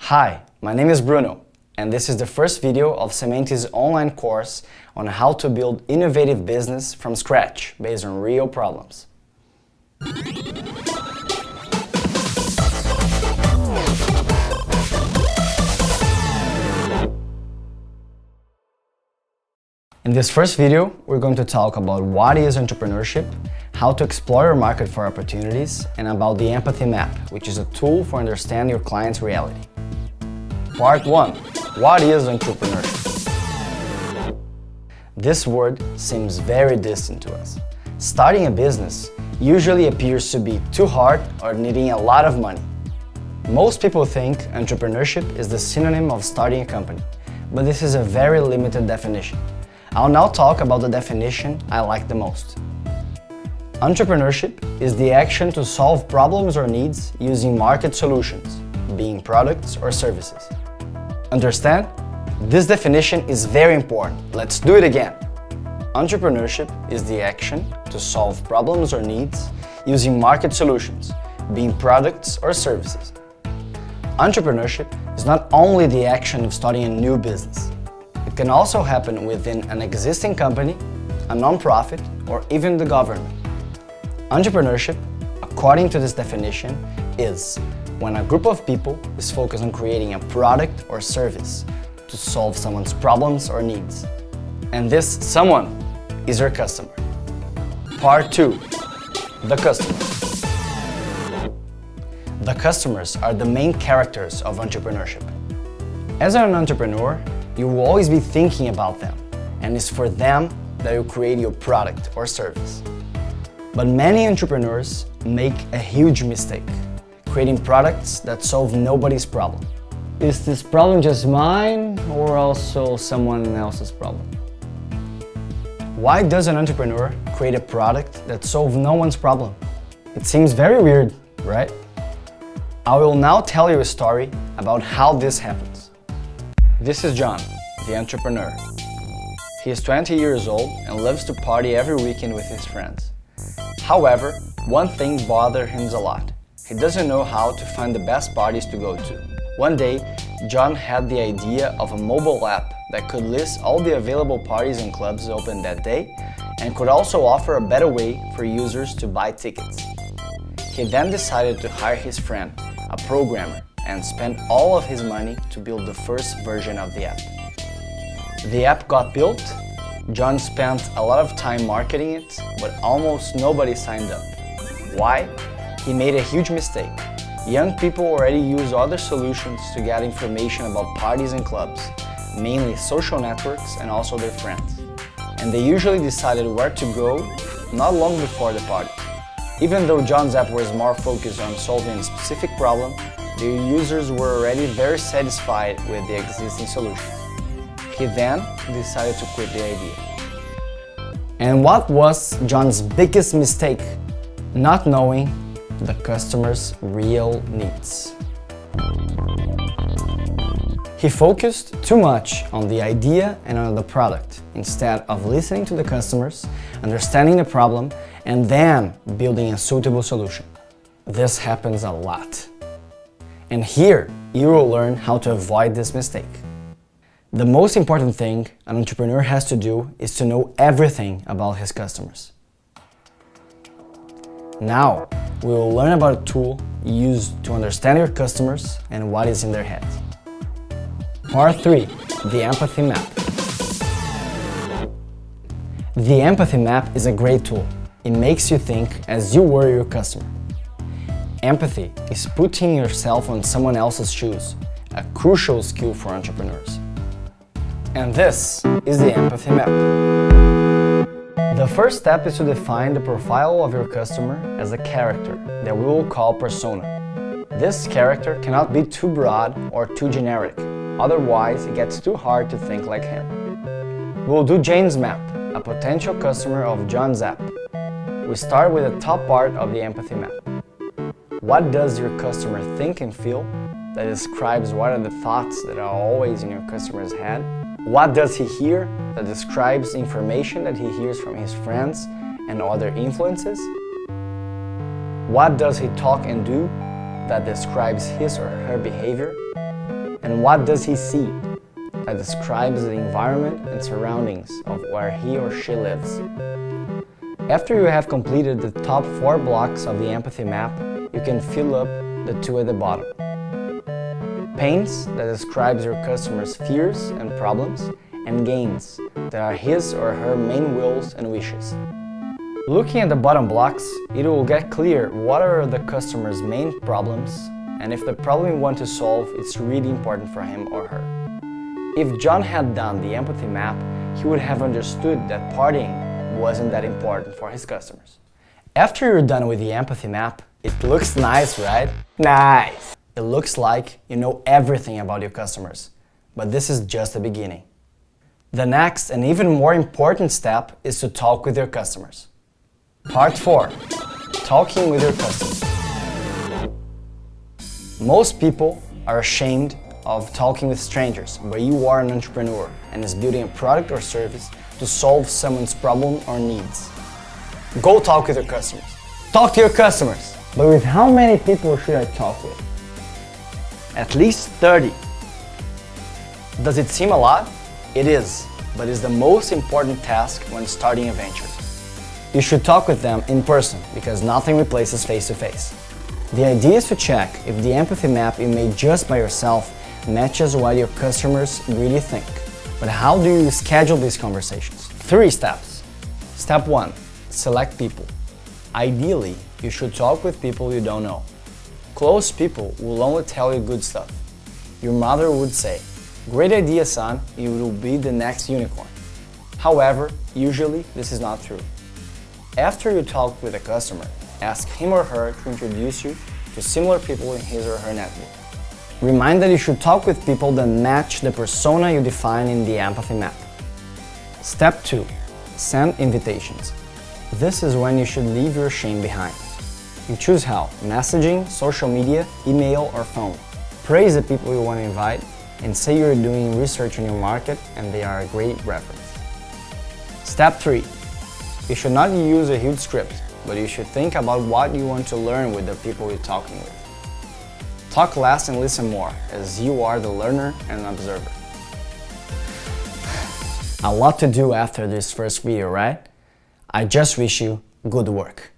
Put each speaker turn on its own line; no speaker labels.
Hi, my name is Bruno, and this is the first video of Semente's online course on how to build innovative business from scratch based on real problems. In this first video, we're going to talk about what is entrepreneurship, how to explore your market for opportunities, and about the empathy map, which is a tool for understanding your client's reality. Part 1. What is entrepreneurship? This word seems very distant to us. Starting a business usually appears to be too hard or needing a lot of money. Most people think entrepreneurship is the synonym of starting a company, but this is a very limited definition. I'll now talk about the definition I like the most. Entrepreneurship is the action to solve problems or needs using market solutions, being products or services. Understand? This definition is very important. Let's do it again. Entrepreneurship is the action to solve problems or needs using market solutions, being products or services. Entrepreneurship is not only the action of starting a new business. It can also happen within an existing company, a non-profit, or even the government. Entrepreneurship, according to this definition, is when a group of people is focused on creating a product or service to solve someone's problems or needs. And this someone is your customer. Part 2. The customers. The customers are the main characters of entrepreneurship. As an entrepreneur, you will always be thinking about them, and it's for them that you create your product or service. But many entrepreneurs make a huge mistake, creating products that solve nobody's problem. Is this problem just mine or also someone else's problem? Why does an entrepreneur create a product that solves no one's problem? It seems very weird, right? I will now tell you a story about how this happens. This is John, the entrepreneur. He is 20 years old and loves to party every weekend with his friends. However, one thing bothers him a lot. He doesn't know how to find the best parties to go to. One day, John had the idea of a mobile app that could list all the available parties and clubs open that day and could also offer a better way for users to buy tickets. He then decided to hire his friend, a programmer, and spend all of his money to build the first version of the app. The app got built. John spent a lot of time marketing it, but almost nobody signed up. Why? He made a huge mistake. Young people already use other solutions to get information about parties and clubs, mainly social networks and also their friends. And they usually decided where to go not long before the party. Even though John's app was more focused on solving a specific problem, the users were already very satisfied with the existing solution. He then decided to quit the idea. And what was John's biggest mistake? Not knowing the customer's real needs. He focused too much on the idea and on the product, instead of listening to the customers, understanding the problem, and then building a suitable solution. This happens a lot. And here, you will learn how to avoid this mistake. The most important thing an entrepreneur has to do is to know everything about his customers. Now, we will learn about a tool used to understand your customers and what is in their heads. Part 3. The empathy map. The empathy map is a great tool. It makes you think as you were your customer. Empathy is putting yourself on someone else's shoes, a crucial skill for entrepreneurs. And this is the empathy map. The first step is to define the profile of your customer as a character that we will call persona. This character cannot be too broad or too generic, otherwise it gets too hard to think like him. We will do Jane's map, a potential customer of John's app. We start with the top part of the empathy map. What does your customer think and feel? That describes what are the thoughts that are always in your customer's head. What does he hear? That describes information that he hears from his friends and other influences. What does he talk and do? That describes his or her behavior. And what does he see? That describes the environment and surroundings of where he or she lives. After you have completed the top 4 blocks of the empathy map, you can fill up the 2 at the bottom. Pains, that describes your customer's fears and problems, and gains, that are his or her main wills and wishes. Looking at the bottom blocks, it will get clear what are the customer's main problems, and if the problem you want to solve is really important for him or her. If John had done the empathy map, he would have understood that partying wasn't that important for his customers. After you're done with the empathy map, it looks nice, right? Nice! It looks like you know everything about your customers, but this is just the beginning. The next and even more important step is to talk with your customers. Part 4. Talking with your customers. Most people are ashamed of talking with strangers, but you are an entrepreneur and is building a product or service to solve someone's problem or needs. Go talk with your customers. Talk to your customers. But with how many people should I talk with? At least 30. Does it seem a lot? It is, but it's the most important task when starting a venture. You should talk with them in person because nothing replaces face-to-face. The idea is to check if the empathy map you made just by yourself matches what your customers really think. But how do you schedule these conversations? 3 steps. Step 1. Select people. Ideally, you should talk with people you don't know. Close people will only tell you good stuff. Your mother would say, "Great idea, son, you will be the next unicorn." However, usually this is not true. After you talk with a customer, ask him or her to introduce you to similar people in his or her network. Remind that you should talk with people that match the persona you define in the empathy map. Step 2. Send invitations. This is when you should leave your shame behind. You choose how: messaging, social media, email, or phone. Praise the people you want to invite and say you're doing research on your market and they are a great reference. Step 3. You should not use a huge script, but you should think about what you want to learn with the people you're talking with. Talk less and listen more, as you are the learner and observer. A lot to do after this first video, right? I just wish you good work.